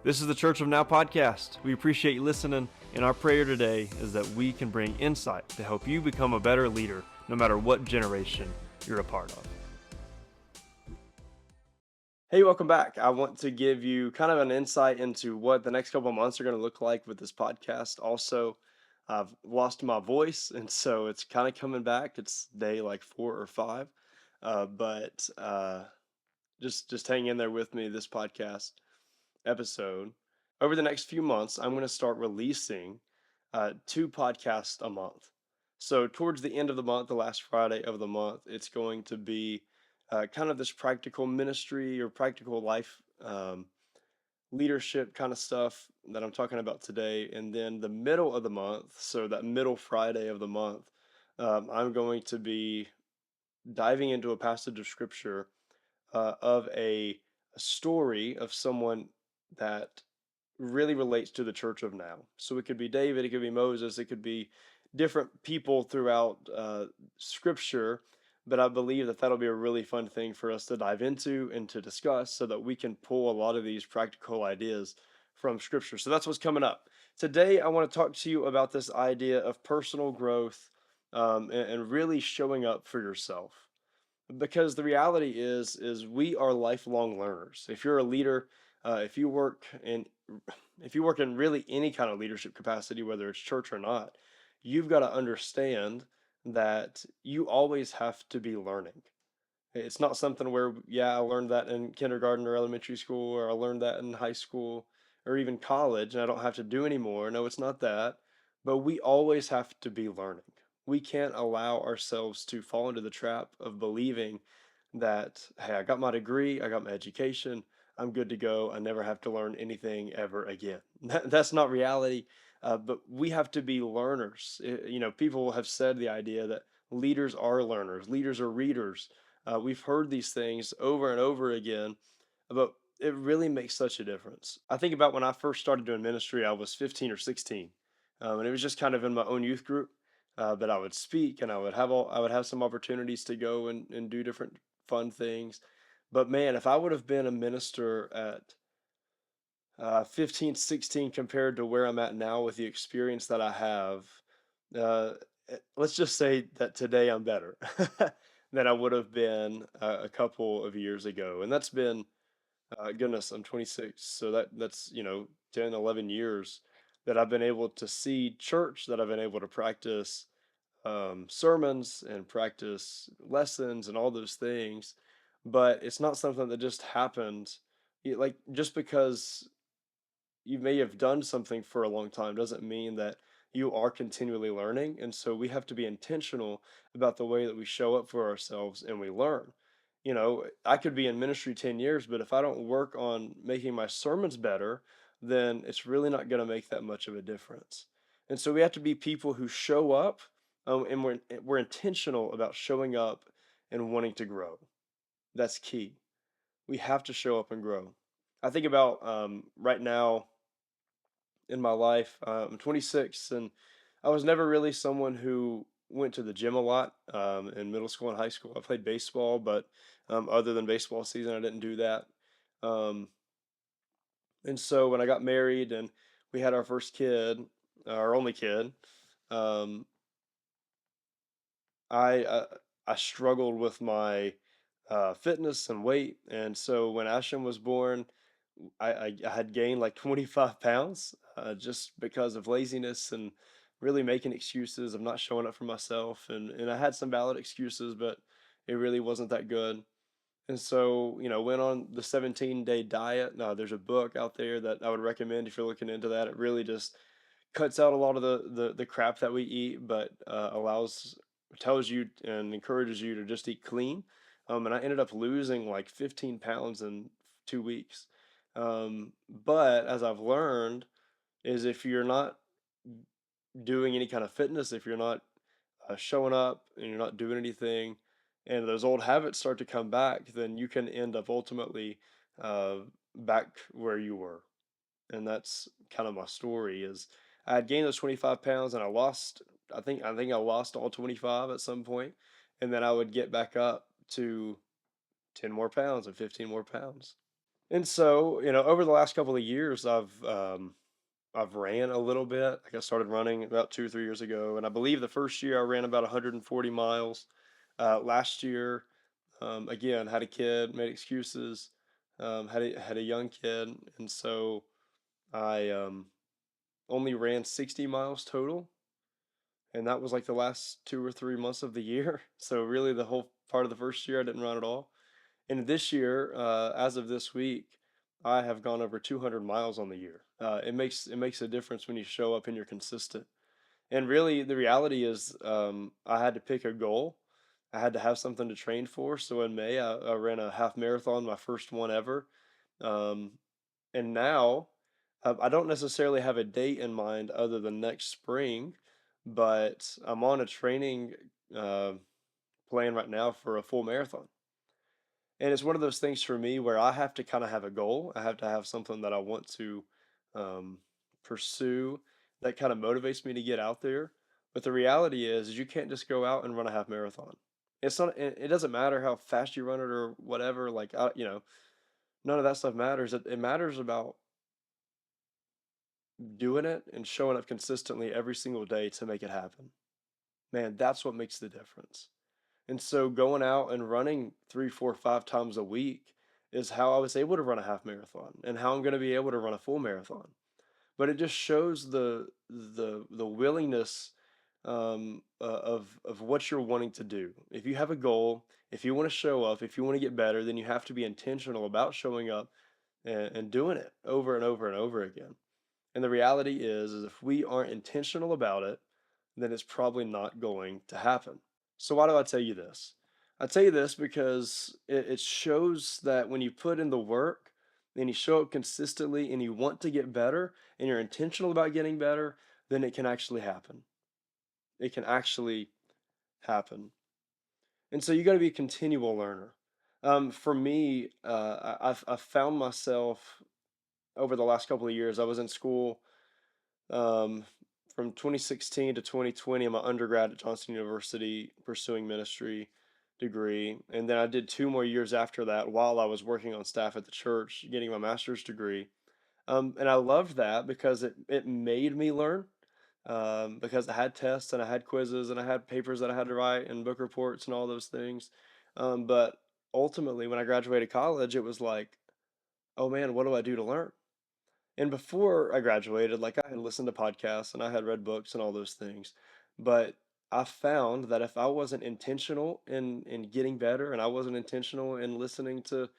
This is the Church of Now podcast. We appreciate you listening, and our prayer today is that we can bring insight to help you become a better leader no matter what generation you're a part of. Hey, welcome back. I want to give you kind of an insight into what the next couple of months are going to look like with this podcast. Also, I've lost my voice, and so it's kind of coming back. It's day like 4 or 5, but just hang in there with me this podcast episode. Over the next few months, I'm going to start releasing 2 podcasts a month. So, towards the end of the month, the last Friday of the month, it's going to be kind of this practical ministry or practical life leadership kind of stuff that I'm talking about today. And then the middle of the month, so that middle Friday of the month, I'm going to be diving into a passage of scripture of a story of someone that really relates to the church of now. So it could be David, it could be Moses, it could be different people throughout scripture. But I believe that that'll be a really fun thing for us to dive into and to discuss so that we can pull a lot of these practical ideas from scripture. So that's what's coming up. Today, I want to talk to you about this idea of personal growth and really showing up for yourself, because the reality is we are lifelong learners. If you're a leader, if you work in if you work in really any kind of leadership capacity, whether it's church or not, you've got to understand that you always have to be learning. It's not something where, yeah, I learned that in kindergarten or elementary school, or I learned that in high school or even college, and I don't have to do anymore. No, it's not that. But we always have to be learning. We can't allow ourselves to fall into the trap of believing that, hey, I got my degree, I got my education, I'm good to go. I never have to learn anything ever again. That's not reality. But we have to be learners. People have said the idea that leaders are learners, leaders are readers. We've heard these things over and over again, but it really makes such a difference. I think about when I first started doing ministry, I was 15 or 16, and it was just kind of in my own youth group. But I would speak, and I would have some opportunities to go and do different fun things. But man, if I would have been a minister at 15, 16 compared to where I'm at now with the experience that I have, uh, let's just say that today I'm better than I would have been a couple of years ago. And that's been, goodness, I'm 26. So that's, 10, 11 years that I've been able to see church, that I've been able to practice sermons and practice lessons and all those things. But it's not something that just happened. Like, just because you may have done something for a long time doesn't mean that you are continually learning. And so we have to be intentional about the way that we show up for ourselves and we learn. I could be in ministry 10 years, but if I don't work on making my sermons better, then it's really not going to make that much of a difference. And so we have to be people who show up, and we're intentional about showing up and wanting to grow. That's key. We have to show up and grow. I think about right now in my life. I'm 26, and I was never really someone who went to the gym a lot in middle school and high school. I played baseball, but other than baseball season, I didn't do that. Um, and so when I got married and we had our first kid, our only kid, um, I struggled with my fitness and weight, and so when Ashton was born, I had gained like 25 pounds just because of laziness and really making excuses of not showing up for myself, and I had some valid excuses, but it really wasn't that good. And so, went on the 17-day diet. Now, there's a book out there that I would recommend if you're looking into that. It really just cuts out a lot of the crap that we eat, but tells you and encourages you to just eat clean. And I ended up losing like 15 pounds in 2 weeks. But as I've learned, is if you're not doing any kind of fitness, if you're not showing up and you're not doing anything, and those old habits start to come back, then you can end up ultimately uh, back where you were. And that's kind of my story. Is I had gained those 25 pounds, and I lost. I think I lost all 25 at some point, and then I would get back up to 10 more pounds and 15 more pounds. And so, over the last couple of years, I've ran a little bit. Like I started running about 2 or 3 years ago, and I believe the first year I ran about 140 miles. Last year, again, had a kid, made excuses, had a young kid, and so I only ran 60 miles total, and that was like the last 2 or 3 months of the year. So really, the whole part of the first year I didn't run at all. And this year, as of this week, I have gone over 200 miles on the year. It makes a difference when you show up and you're consistent. And really, the reality is, I had to pick a goal. I had to have something to train for. So in May, I ran a half marathon, my first one ever. Um, and now, I don't necessarily have a date in mind other than next spring, but I'm on a training uh, plan right now for a full marathon. And it's one of those things for me where I have to kind of have a goal. I have to have something that I want to um, pursue that kind of motivates me to get out there. But the reality is you can't just go out and run a half marathon. It's not. It doesn't matter how fast you run it or whatever. Like none of that stuff matters. It matters about doing it and showing up consistently every single day to make it happen. Man, that's what makes the difference. And so going out and running 3, 4, 5 times a week is how I was able to run a half marathon and how I'm going to be able to run a full marathon. But it just shows the willingness of what you're wanting to do. If you have a goal, if you want to show up, if you want to get better, then you have to be intentional about showing up and doing it over and over and over again. And the reality is if we aren't intentional about it, then it's probably not going to happen. So why do I tell you this? I tell you this because it shows that when you put in the work and you show up consistently and you want to get better and you're intentional about getting better, then it can actually happen. It can actually happen. And so you got to be a continual learner. For me, I've found myself over the last couple of years. I was in school um, from 2016 to 2020 in my undergrad at Johnson University pursuing ministry degree. And then I did 2 more years after that while I was working on staff at the church, getting my master's degree. And I loved that because it made me learn. Because I had tests and I had quizzes and I had papers that I had to write and book reports and all those things. But ultimately, when I graduated college, it was like, oh man, what do I do to learn? And before I graduated, like I had listened to podcasts and I had read books and all those things. But I found that if I wasn't intentional in getting better and I wasn't intentional in listening to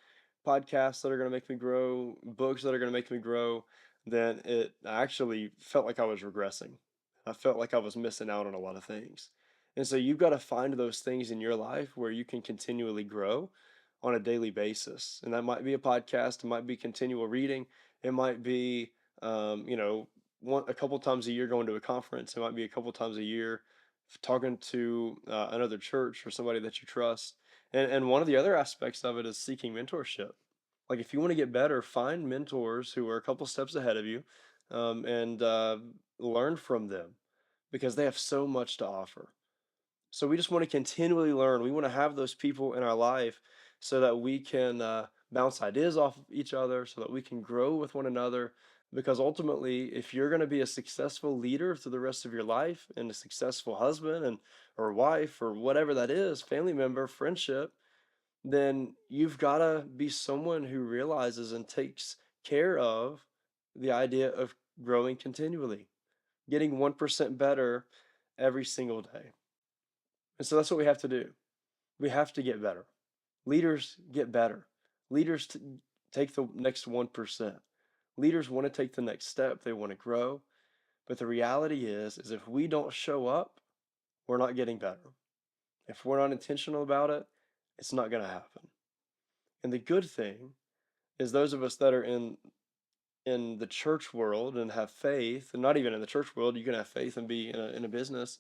podcasts that are going to make me grow, books that are going to make me grow, then I actually felt like I was regressing. I felt like I was missing out on a lot of things. And so you've got to find those things in your life where you can continually grow on a daily basis. And that might be a podcast, it might be continual reading, it might be, a couple times a year going to a conference. It might be a couple times a year talking to another church or somebody that you trust. And one of the other aspects of it is seeking mentorship. Like if you want to get better, find mentors who are a couple steps ahead of you, and learn from them because they have so much to offer. So we just want to continually learn. We want to have those people in our life so that we can bounce ideas off of each other, so that we can grow with one another. Because ultimately, if you're going to be a successful leader through the rest of your life and a successful husband and or wife or whatever that is, family member, friendship, then you've got to be someone who realizes and takes care of the idea of growing continually, getting 1% better every single day. And so that's what we have to do. We have to get better. Leaders get better. Leaders take the next 1%. Leaders want to take the next step. They want to grow. But the reality is if we don't show up, we're not getting better. If we're not intentional about it, it's not going to happen. And the good thing is those of us that are in the church world and have faith, and not even in the church world, you can have faith and be in a business.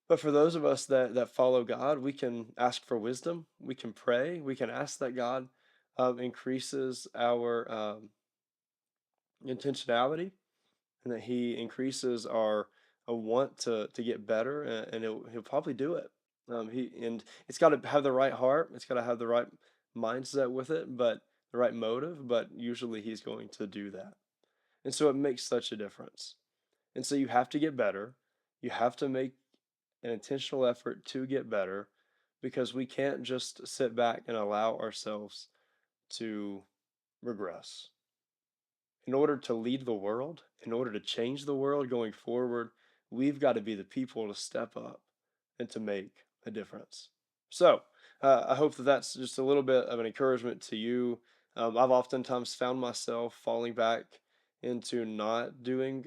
But for those of us that follow God, we can ask for wisdom. We can pray. We can ask that God increases our intentionality and that He increases our a want to get better, and he'll probably do it. It's got to have the right heart. It's got to have the right mindset with it. But the right motive, but usually he's going to do that. And so it makes such a difference. And so you have to get better. You have to make an intentional effort to get better because we can't just sit back and allow ourselves to regress. In order to lead the world, in order to change the world going forward, we've got to be the people to step up and to make a difference. So, I hope that that's just a little bit of an encouragement to you. I've oftentimes found myself falling back into not doing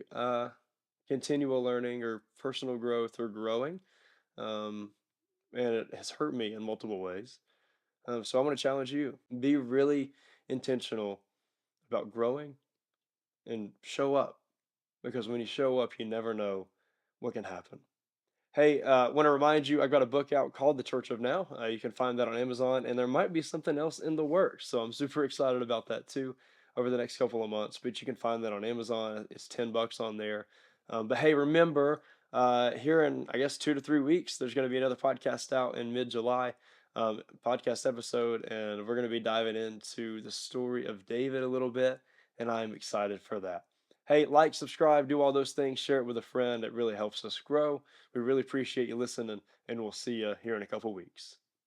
continual learning or personal growth or growing, um, and it has hurt me in multiple ways. So, I'm going to challenge you: be really intentional about growing and show up because when you show up, you never know what can happen. Hey, want to remind you, I've got a book out called The Church of Now. You can find that on Amazon, and there might be something else in the works. So I'm super excited about that too over the next couple of months. But you can find that on Amazon. It's $10 on there. But hey, remember, here in I guess 2 to 3 weeks, there's going to be another podcast out in mid-July, podcast episode, and we're going to be diving into the story of David a little bit, and I'm excited for that. Hey, like, subscribe, do all those things, share it with a friend. It really helps us grow. We really appreciate you listening, and we'll see you here in a couple weeks.